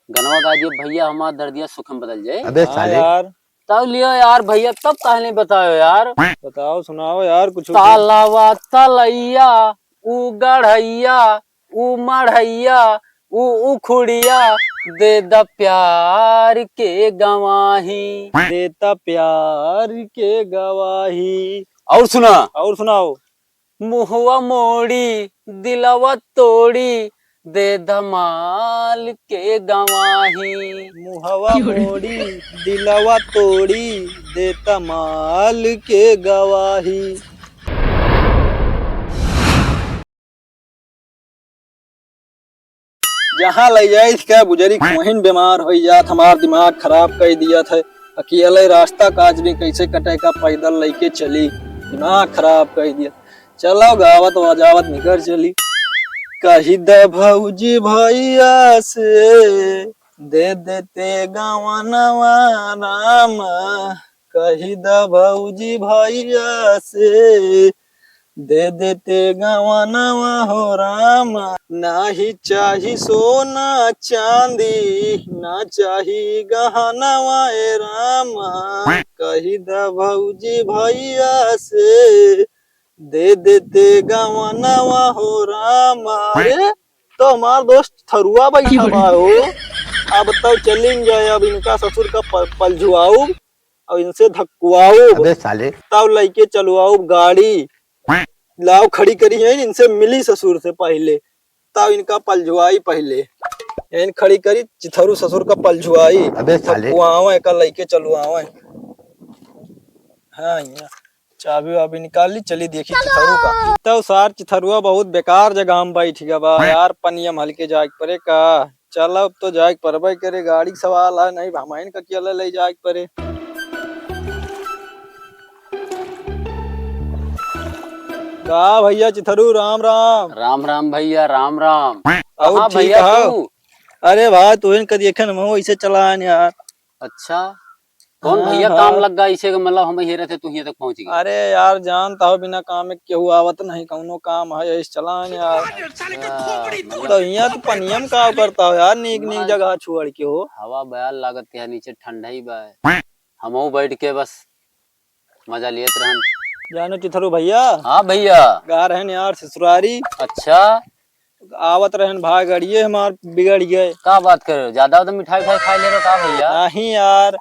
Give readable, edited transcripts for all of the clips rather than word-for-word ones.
गनवा गा दिए भैया हमारा दर्दिया सुखम बदल जाए। अबे हाँ साले यार, तब लियो यार भैया, तब काहे नहीं बतायो यार। बताओ सुनाओ यार कुछ। तालावा तलैया, ऊ गढ़ैया, ऊ मढ़ैया, ऊ उखुड़िया, दे द प्यार के गवाही। देता प्यार के गवाही। और सुना, और सुनाओ। मुहवा मोड़ी दिलवा तोड़ी, दे धमाल के गवाही। मुहवा मोड़ी दिलवा तोड़ी, देता माल के गवाही। जहाँ ले जाए क्या बुजरी वहीं बीमार हो जात, हमार दिमाग खराब कर दिया था। अकेले रास्ता काज भी कैसे कटे का, पैदल लेके चली, दिमाग खराब कर दिया। चलो गावत वजावत निकल चली। कही दे भौजी भैया से दे देते गवनवा राम। कही दे भौजी भैया से दे देते गवनवा हो राम। नाही चाही सोना चांदी, ना चाही गहनवा ए राम। कही द भौजी भैया से दे देते गवनवा हो राम। अरे तो हमार दोस्त थरुआ बैठा बा हो। अब तो चलिन जाए, अब इनका ससुर का पलझुआऊ और इनसे धक्कुआऊ, अबे साले तब लेके चलवाऊ गाड़ी। लाओ खड़ी करी है, इनसे मिली ससुर से पहले, तब इनका पलझुआई पहले। इन खड़ी करी चिथरू ससुर का पलझुआई, अबे साले धक्कुआवे का लेके चलवावे। हाँ यहाँ चाबी वाबी निकाल ली, चली देखी चिथरू का। तब सार चिथरुआ बहुत बेकार जगह में बैठ गया बा यार, पनियम हल्के जाए परे का। चल अब तो जाए परबे करे, गाड़ी का सवाल है, नहीं भमाइन का केला ले जाए परे। का भैया चिथरू राम राम। राम राम भैया, राम राम। और कहाँ ठीक भैया है। तू? अरे भाई तू इनका देखे ना वैसे चला यार। अच्छा, कौन हाँ, भैया हाँ। काम लग गया इसे, मतलब हम हेरे थे तू यहाँ तक पहुंच गई। अरे यार जानता हो बिना काम में केहू आवत नहीं, कौनो काम है ऐसे चला यार। मतलब तो यहाँ तो पनियम का करता हो यार, नीक नीक जगह छोड़ के हो। हवा बयाल लागत के है, नीचे ठंडा ही बा। हमहू बैठ के बस मजा लेत रहन। जानो चिथरू भैया, हाँ भैया। गा रहन यार ससुरारी, अच्छा, आवत रहन भाई गड़िए हमार बिगड़ गए। का बात कर रहे हो? ज्यादा तो मिठाई खाई खा ले रहे हो का भैया? नहीं यार,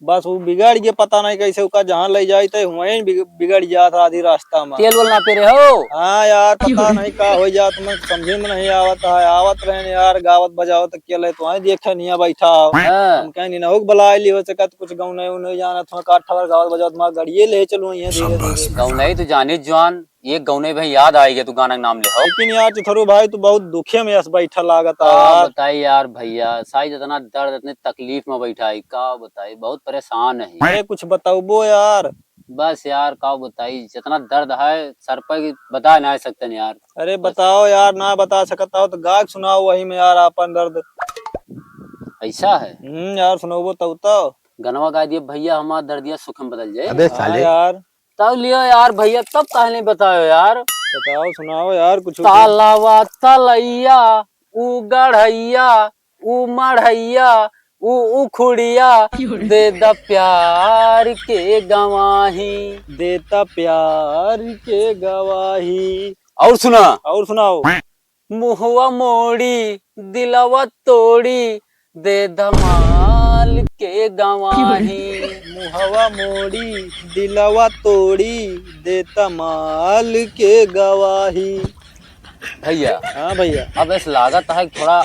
बस वो बिगड़ गए, पता नहीं कैसे उसका जहाँ ले जाए थे वहीं बिगड़ जाता आधी रास्ता में। तेल बोल ना पे रहे हो? हाँ यार पता नहीं का हो जात, मैं समझे में नहीं आवता है। आवत रहे यार गावत बजावत अकेले, तो वहीं देखे नहीं बैठा हो। हाँ। हम कहीं नहीं बुला ली हो सका, तो कुछ गाँव नहीं जाना था, काठ ठवर गावत बजावत मार गड़िए ले चलो यहाँ धीरे धीरे। गौनई तो जाने जवान, ये गौनई भाई याद आएगा, तू गाना का नाम ले हो। लेकिन यार चिथरू भाई तू बहुत दुखे में बैठा लागत है का यार। बताई यार भैया, साइज इतना दर्द, इतनी तकलीफ में बैठा है, का बताई, बहुत परेशान है। अरे कुछ बताओ यार। बस यार का बताई, जितना दर्द है सर पर बता नहीं सकते न यार। अरे बताओ यार, ना बता सकता हो तो गायक सुनाओ वही में यार अपन दर्द। ऐसा है, यार सुनाओ तो। गनवा गा दिए भैया हमारा दर्दिया सुखम बदल जाए। अबे हाँ साले यार तब लियो यार भैया, तब काहे नहीं बतायो यार। बताओ सुनाओ यार कुछ। तालावा तलैया, ऊ गढ़ैया, ऊ मढ़ैया, ऊ उखुड़िया, दे द प्यार के गवाही। देता प्यार के गवाही। और सुना, और सुनाओ। मुहवा मोड़ी दिलवा तोड़ी, दे धमाल के गवाही। मुहवा मोड़ी दिलवा तोड़ी, देता माल के गवाही। भैया हाँ भैया, अब इस लागत है थोड़ा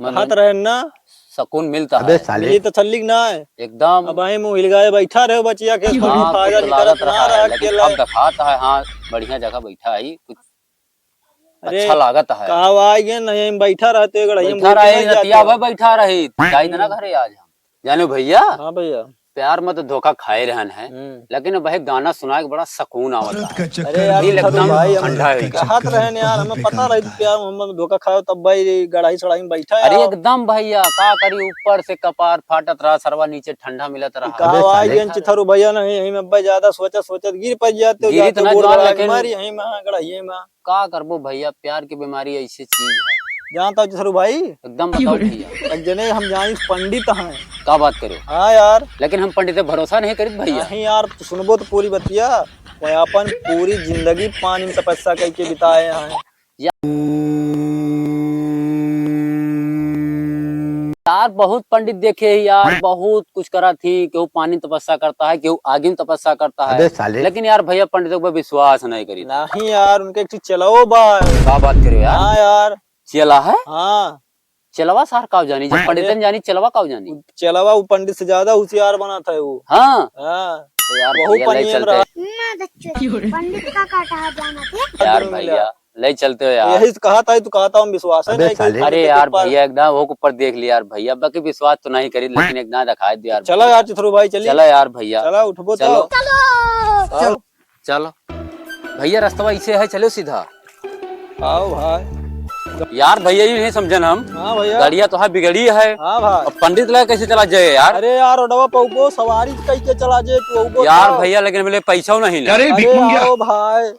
हाथ रहे ना, सुकून मिलता अबे है साले मिली तो छल्लिक ना है। एकदम। अब आई मुँह हिल गए बैठा रहे बचिया के, कोई हाँ, फायदा कुछ नहीं लागत करत ना रहा है, रहा लेकिन अकेला। अब दिखाता है, हाँ बढ़िया जगह बैठा है, कुछ अरे अच्छा लागत है। कहा आई गए नहीं, हम बैठा रहते बैठा रहे रतिया भाई, बैठा रही जाई ना घरे आज हम। जानो भैया, हाँ भैया। प्यार में तो धोखा खाए रहन है, लेकिन भाई गाना सुना के बड़ा सुकून आवता है। अरे यार दिल चिथरू एकदम भाई ठंडा है। कहत रहे यार, हमें पता रही प्यार मोहम्मद धोखा खाओ, तब भाई गड़ाई सड़ाई में बैठा अरे है। एकदम भैया, का करी, ऊपर से कपार फाटत रहा, सरवा नीचे ठंडा मिलत रहा। कहा आई गए चिथरू भैया नहीं, यही में भाई ज्यादा सोचत सोचत गिर पड़ जाते हो, गिरी जाते तो ना गोड़ जान, गड़ा के लेकिन मारी यही में गड़ाइए में। का करबो भैया, प्यार की बीमारी ऐसी चीज है, जानता हूँ सरू भाई, एकदम बताओ भैया। एक जने हम जानी पंडित हैं। का बात करो? हाँ यार, लेकिन हम पंडित पे भरोसा नहीं करित भैया। नहीं यार, तो सुनबो तो पूरी बतिया। वो अपन पूरी जिंदगी पानी में तपस्या करके बिताए हैं। यार बहुत पंडित देखे ही यार, बहुत कुछ करा थी। केहू पानी में तपस्या करता है, केहू आगे में तपस्या करता है, लेकिन यार भैया पंडितों पर विश्वास नहीं करी। नहीं यार, उनके एक चीज चलाओ बा। का बात करो यार? हाँ यार, चला है? हाँ चलवा सार काव जानी, जब पंडितन जानी चलवा काव जानी। चलावा वो पंडित से ज्यादा होशियार बना था वो। हाँ हाँ तो यार बहु भैया ले पनियम चलते रहा। पंडित का काटा जाना थे। यार भैया ले चलते हो यार। यही तो कहा था, तो कहा था हम विश्वास है नहीं कहीं अरे पंडित यार के ऊपर। भैया एकदम वो ऊपर देख लिया यार भैया, बाकी विश्वास तो नहीं करी, लेकिन एकदम दिखाई दे यार। चलो यार चिथरू भाई, चलिए। चलो यार भैया, चलो उठबो चलो तो। चलो चलो भैया, रास्ता इसे है, चलो सीधा। आओ भाई। यार भैया ये नहीं समझन हम। हाँ भैया। गाड़िया तो है बिगड़ी है। हाँ भाई। अब पंडित लगा कैसे चला जाए यार? अरे यार ओडवा पौगो सवारी कैसे चला जे तू यार भैया लेकिन मेरे पैसा नहीं ना। अरे आओ भाई,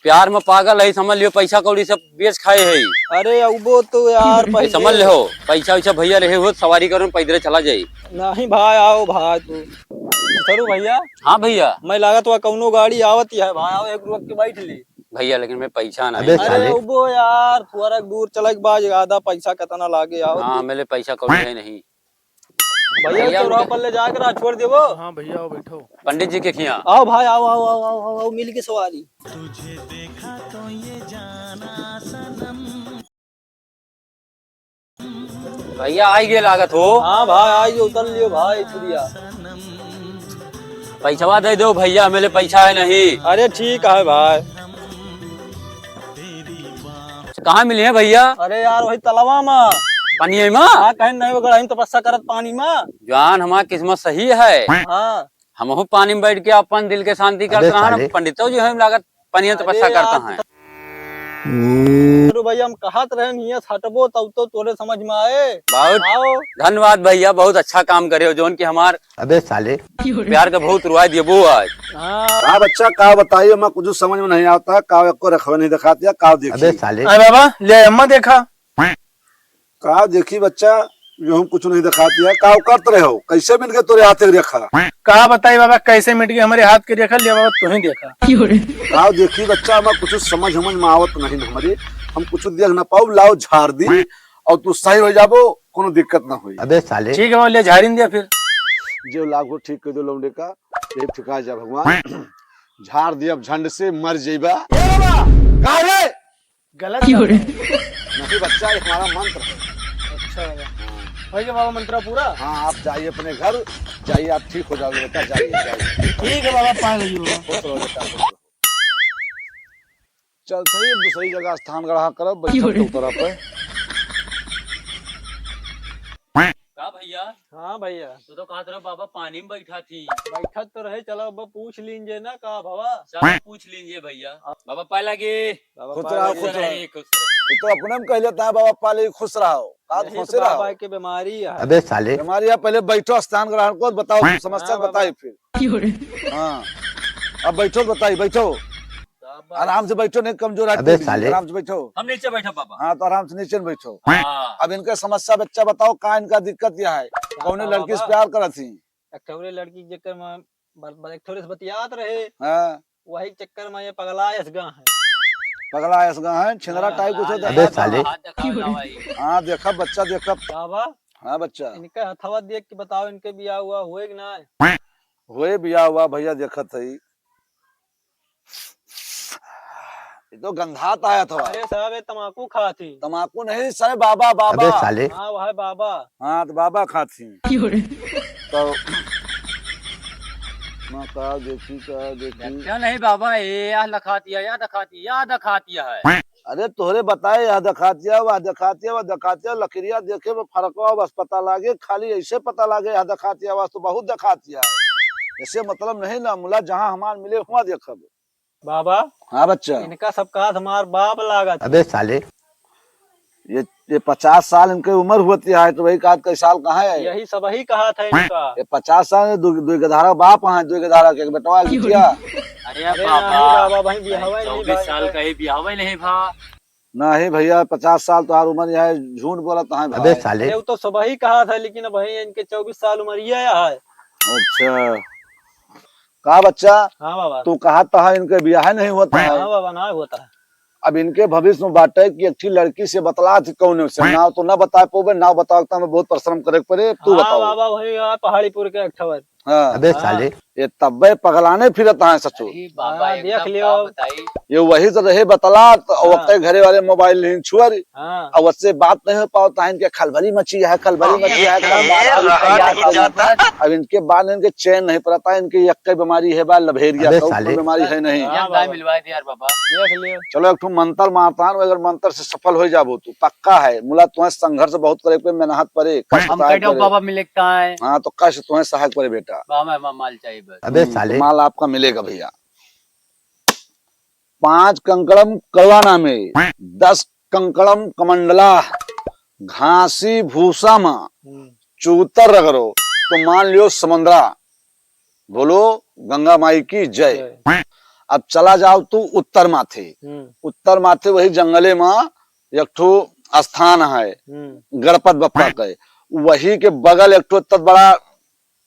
प्यार में पागल है, समझ लियो, पैसा कौड़ी सब बेच खाए है। अरे अबो तो यार पहले समझ लो, पैसा वैसा भैया रहे हो सवारी करो पैदल चला जाये। नहीं भाई, आओ भाई तू सरू भैया। हाँ भैया। मैं लागत हुआ कौनो गाड़ी आवत है भाई, आओ एक रुक के बैठ ली। भैया लेकिन मैं पैसा नहीं। अरे अबो यार थोड़ा दूर चला के बाद आधा पैसा कितना लागे आओ। हाँ मेरे पैसा कौड़ी है नहीं। भैया चौराहा पर ले जाकर छोड़ देवो। हाँ भैया आओ बैठो। पंडित जी के खिया आओ भाई, आओ आओ आओ आओ आओ, आओ मिल के सवारी। तुझे देखा तो ये जाना सनम। भैया आई गे लागत हो। हाँ भाई आई उतर लियो भाई छुरिया। पैसा दे दो भैया, मेरे पैसा है नहीं। अरे ठीक है भाई। कहाँ मिले हैं भैया? अरे यार वही तलवा में पानी में। हाँ कहीं नहीं वगैरह हम तपस्या करत पानी में। जान हमारा किस्मत सही है। हाँ हम पानी में बैठ के अपन दिल के शांति करते हैं। पंडितों जो है लागत पानी में तपस्या करता है। भैया हम कहत रहे नहीं हटबो तब तो तोरे समझ में आए। बहुत आओ। धन्यवाद भैया, बहुत अच्छा काम करे हो, जोन की हमार अबे साले प्यार का बहुत रुआ दिए वो आज। हाँ का बच्चा का बताइए, मैं कुछ समझ में नहीं आता। का को रखवा नहीं दिखाती है, का अबे देखी साले अरे बाबा ले अम्मा देखा। का देखी बच्चा, जो हम कुछ नहीं दिखाती है। का करते रहे हो, कैसे मिल के तोरे हाथ रेखा? कहा बताइए बाबा कैसे मिट गई हमारे हाथ के रेखा? लिया बाबा तू ही देखा। का देखी बच्चा, मैं कुछ समझ में आवत नहीं हमारी। हम कुछ देख ना पाऊ, लाओ झाड़ दी और तू सही हो जाबो, कोनो दिक्कत ना हुई। अबे साले ठीक है बाबा ले झाड़ी दिया फिर। जो लागो ठीक कर दो लौंडे का, ये ठिका जा भगवान। झाड़ दिया झंड से मर जेबा। का रे? गलत नहीं बच्चा, ये हमारा मंत्र है। अच्छा भाई बाबा मंत्रा पूरा। हाँ आप जाइए अपने घर, जाइए आप ठीक हो जाओगे बेटा, जाइए जाइए। ठीक है बाबा पाए लगी बाबा। खुश रहो बेटा, खुश रहो। चल सही दूसरी जगह स्थान ग्रहण करब, बैठब तो तरफ पे। का भैया? हाँ भैया तो कहा था बाबा पानी में बैठा थी। बैठक तो रहे, चलो अब पूछ लीजिए ना का भवा। चलो पूछ लीजिए भैया। बाबा पाए लगे। खुश रहो, खुश रहो। खुश रहे। ये तो अपने में कह लेता है बाबा पाले खुश रहो, का यही खुश तो रहो। बाबा की बीमारी है। अबे साले हमारे यहाँ पहले बैठो, स्थान ग्रहण को बताओ, समस्या हाँ, बताइए फिर। हाँ अब बैठो, बताइए बैठो, आराम से बैठो, नहीं कमजोर अबे आदमी, साले। आराम से बैठो। हम नीचे बैठा बाबा। हाँ तो आराम से नीचे में बैठो। हाँ। अब इनका समस्या बच्चा बताओ, का इनका दिक्कत क्या है? कौने लड़की से प्यार करत थी? एक ठौरे लड़की के चक्कर में एक ठौरे से बतियात रहे, हाँ वही चक्कर में ये पगला गा है। पगला ऐसा है, छिंदरा टाइप कुछ होता अबे है। साले हाथ दिखाओ लावाई। हाँ देखा बच्चा, देखा। बाबा हाँ बच्चा इनका हथवा देख के बताओ, इनके बियाह हुआ हुए कि ना? हुए बिया हुआ भैया, देखा था ये तो गंधात आया था। अरे साहब ये तम्बाकू खा थी। तम्बाकू नहीं सर, बाबा अबे बाबा। साले हाँ वह बाबा। हाँ तो बाबा खाती तो मैं कहा देखी क्या नहीं बाबा, ये याद दिखाती है, याद दिखाती, याद दिखाती है। अरे तोहरे बताए यह दिखातिया वह दिखातिया, वह दिखातिया, लकड़िया देखे में फर्क हुआ बस पता लागे, खाली ऐसे पता लागे यह दिखातिया बस तो बहुत दिखातिया है। ऐसे मतलब नहीं ना, मुला जहाँ हमार मिले हुआ देखब। बाबा हाँ बच्चा इनका सबका हमार बाप लागा था। अबे साले ये 50 साल इनकी उम्र होती है, तो वही का कई साल कहाँ है? यही सब ही कहा था इनका। ये 50 साल दो गधारा बाप है, दो गधारा के बेटवा बिटिया। अरे अरे नहीं बाबा बाबा भाई बियाह हुआ ही नहीं 24 भाई। साल का ही ब्याह नहीं भा। नहीं भैया 50 साल तो उम्र है, झूठ बोला तो है भाई। अरे वो तो सब ही कहा था, लेकिन अब भाई इनके 24 साल उम्र ही है। अच्छा कहा बच्चा, हाँ बाबा। तू कहा था इनके ब्याह नहीं होता है। हाँ बाबा ना होता है। अब इनके भविष्य में बाटे कि एक लड़की से बतला थी कौन से नाव तो ना बता पोबे, नाव बताओ मैं बहुत परिश्रम करे पड़े, तू हाँ बताओ। बाबा वही पहाड़ीपुर के अठवर। हाँ अबे साले ये तब्बे पगलाने फिरता है सचो। बाबा हाँ, देख लियो। बताइए ये वही तो रहे बतला तो वक्त घरे वाले मोबाइल नहीं छुअर हाँ। और उससे बात नहीं हो पाता है। इनके खलबली मची है, खलबली मची है। अब इनके बाद इनके चैन नहीं पड़ता है। इनकी यक्के बीमारी है, बा लभेरिया बीमारी है नहीं। मिलवा दिया यार बाबा। देख लियो। चलो एक मंत्र मारता हूं, अगर मंत्र से सफल हो जाबो तू पक्का है। मुला तुम्हें संघर्ष बहुत करे पे मेहनत पड़े, कष्ट हम सहायक कहते करे। बाबा मिले कहाँ है? हाँ तो कष्ट तुम्हें सहायक पड़े बेटा। माल चाहिए बस। अबे साले माल आपका मिलेगा भैया। 5 कंकड़म करवाना में 10 कंकड़म कमंडला घासी भूसा में चूतर रगड़ो तो मान लियो समुद्रा। बोलो गंगा माई की जय। अब चला जाओ तू उत्तर माथे। उत्तर माथे वही जंगले में एक ठो स्थान है गणपत बप्पा के, वही के बगल एक ठो तत बड़ा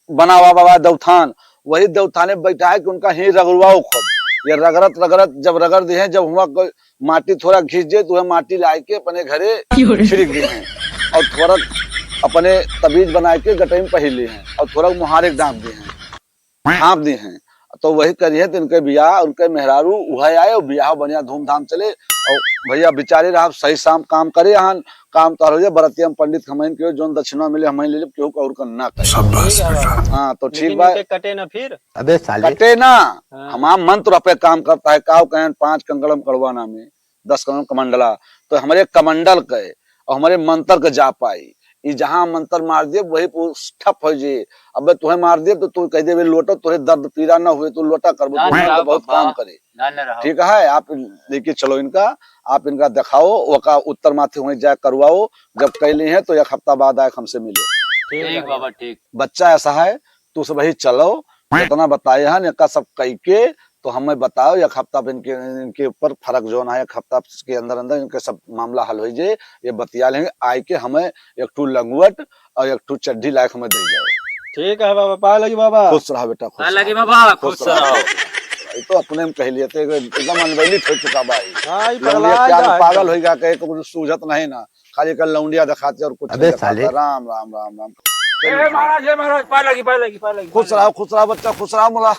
बना हुआ बाबा देवथान। वही देवथाने बैठा है कि उनका ही रगड़वाओ खूब। ये रगड़त रगड़त जब रगड़ दी है, जब हुआ माटी थोड़ा घिस जाए तो वह माटी ला के अपने घरे छिड़क दी है और थोड़ा अपने तबीज बना के गटे में पहले हैं और थोड़ा मुहारे डांप दिए हैं, हाँप दिए हैं। तो वही करिए तो इनके बियाह उनके मेहरारू वह आए और बियाह बढ़िया धूमधाम चले। और भैया बेचारे रहा सही शाम काम करे, यहाँ काम तार हो जाए। बरतिया पंडित खमैन के जो दक्षिणा मिले हमें ले ले, केहू और का ना करे। हाँ तो ठीक बा। कटे ना फिर। अबे साले कटे ना। हमारा मंत्र पे काम करता है। काव कहें 5 कंकड़म कड़वाना में 10 कंकड़म कमंडला तो हमारे कमंडल के और हमारे मंत्र के जा पाई। ये जहां मंत्र मार दिए वही ठप हो जाए। अब तुम्हें मार दिए तो तू कह दे लोटो, तुझे दर्द पीड़ा ना हुए तो लोटा कर तो बहुत काम करे। ठीक है आप लेके चलो इनका, आप इनका दिखाओ वका उत्तर माथे वहीं जाए करवाओ। जब कैली है तो 1 हफ्ता बाद आए हमसे मिले। ठीक बाबा ठीक। बच्चा ऐसा है तू सब वही चलो जितना बताए हैं इनका सब कह के तो हमें बताओ। 1 हफ्ता इनके ऊपर फर्क जो है 1 हफ्ता के अंदर अंदर इनके सब मामला हल हो जाए। ये बतिया लेंगे आए के हमें एक ठू लंगवट और एक ठू चड्ढी लायक हमें दे जाओ। ठीक है बाबा। पा लगी बाबा। खुश रहो बेटा, खुश लगी बाबा, खुश रहो। तो अपने में कह लिए थे एकदम अनवैलित हो चुका भाई। पागल हो गया कुछ सूझत नहीं ना, खाली कल लौंडिया दिखाते और कुछ राम राम राम राम। खुश रहो बच्चा, खुश रहो। मुला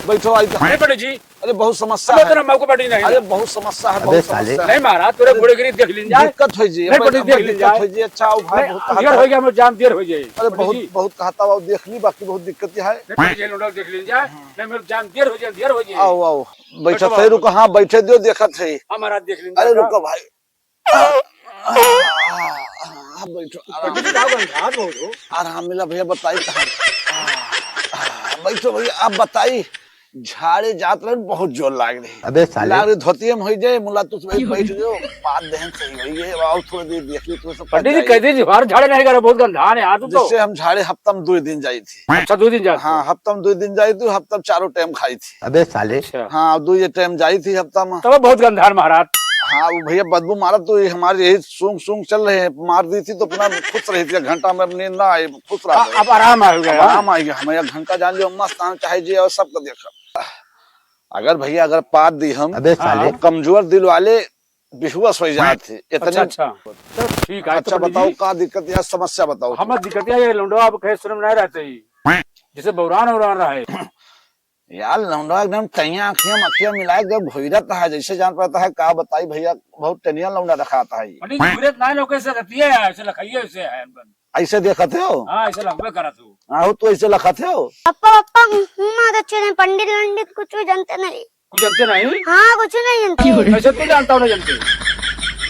बैठो आई जी। अरे बहुत समस्या है। अरे बहुत समस्या है, बहुत समस्या नहीं मारा तोरे घोड़े गिरी देख लीन जाए। दिक्कत हो जी, दिक्कत हो जी। अच्छा आओ भाई, देर हो गया, मैं जान देर हो जाए। अरे बहुत कहता हुआ देख ली, बाकी बहुत दिक्कत है। देख लीन जाए, नहीं मेरे जान देर हो जाए। आओ बैठो थे, रुको। हाँ बैठे दियो, देखा थे हमारा देख लीन। अरे रुको भाई, बैठो आराम मिला भैया। बताइए बैठो भैया, आप बताइए। झाड़े जात रहे बहुत जोर लाग रही। अबे साले लाग रही धोती में हो जाए। मुला तू बैठ जाओ, बात दहन सही हुई है। और थोड़ी देर देख ली तो सब पंडित जी कह दीजिए हमारे झाड़े नहीं करे, बहुत गंधा है हाथ तो। जैसे हम झाड़े हफ्ता में 2 दिन जाई थी। अच्छा 2 दिन जाते? हाँ हफ्ता में 2 दिन जाई थी। हफ्ता में 4 टाइम खाई थी। अबे साले हाँ 2 टाइम जाई थी हफ्ता में। तब बहुत गंधा महाराज। हाँ वो भैया बदबू मारा तो हमारे यही सूंघ सूंघ चल रहे हैं। मार दी थी तो अपना खुश रही थी। घंटा में नींद ना आए, खुश रहा। अब आराम आ गया, आराम आ गया हमें। 1 घंटा जान लियो मस्त आना चाहिए और सबको देखा। अगर भैया अगर पात दी हम तो कमजोर दिल वाले बेहुश हो जाते इतने। अच्छा ठीक है। अच्छा बताओ क्या दिक्कत या समस्या बताओ। हमें दिक्कत ये लौंडा अब कहे सुन नहीं रहते ही, जैसे बौरान रहे यार। लौंडा एकदम तैया आँखियां मिलाए एकदम भोईरत है, जैसे जान पाता है। क्या बताई भैया, बहुत टेनिया लौंडा रखाता है। ऐसे देखते हो? ऐसे लगभग करते हो। हाँ तो ऐसे लखाते हो? पापा अच्छे नहीं, पंडित कुछ भी जानते नहीं। कुछ जानते नहीं? हाँ कुछ नहीं जानते। ऐसे तो जानता हूँ, नहीं जानते।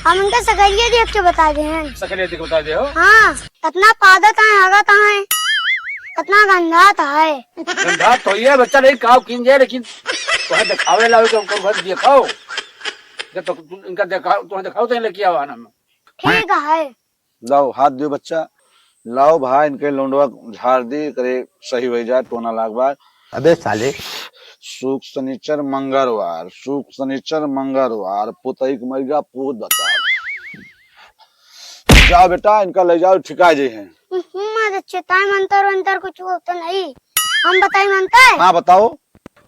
हम उनका सकलिया देख के बता दे हैं। सकलिया देख बता दे हो? हाँ इतना पादत है, आगत है, इतना गंधात है। गंधात तो ये बच्चा नहीं काव किन जाए, लेकिन तुम्हें दिखावे लाओ तो उनको घर दिखाओ। तो इनका दिखाओ, तुम्हें दिखाओ तो लेके आओ आना में। ठीक है। लाओ हाथ दियो बच्चा, लाओ भाई। इनके लौंडवा झाड़ दी करे सही हो जाए टोना लाग बार। अबे साले सुख शनिचर मंगलवार, सुख शनिचर मंगलवार, पुतई के मैया पूत बता। जाओ बेटा, इनका ले जाओ ठिका जी है। चिताई मंतर वंतर कुछ होता नहीं, हम बताई मनता है। हाँ बताओ।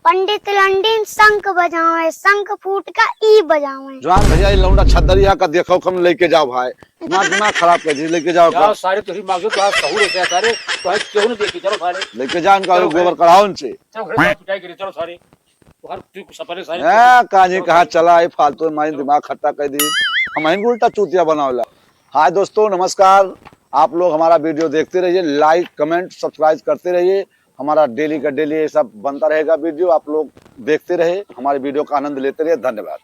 पंडित लंडिन शंख बजावे, शंख फूट का ई बजावे। जवान भैया ये लौंडा छदरिया का देखो कम लेके जाओ भाई, इतना दिमाग खराब कर दी, लेके जाओ यार सारे तुझी मांगो तो आज सहूर है सारे, तो आज क्यों नहीं देखी, चलो सारे लेके जाओ, इनका गोबर कराओ इनसे। चलो घर में पिटाई करी, चलो सारे तो हर तू सपने सारे काजी कहा चला है फालतू, हमारी दिमाग खट्टा कर दी, हमारी उल्टा चूतिया बनावला। हाय दोस्तों नमस्कार, आप लोग हमारा वीडियो देखते रहिए, लाइक कमेंट सब्सक्राइब करते रहिए। हमारा डेली का डेली ये सब बनता रहेगा वीडियो, आप लोग देखते रहे, हमारे वीडियो का आनंद लेते रहिए। धन्यवाद।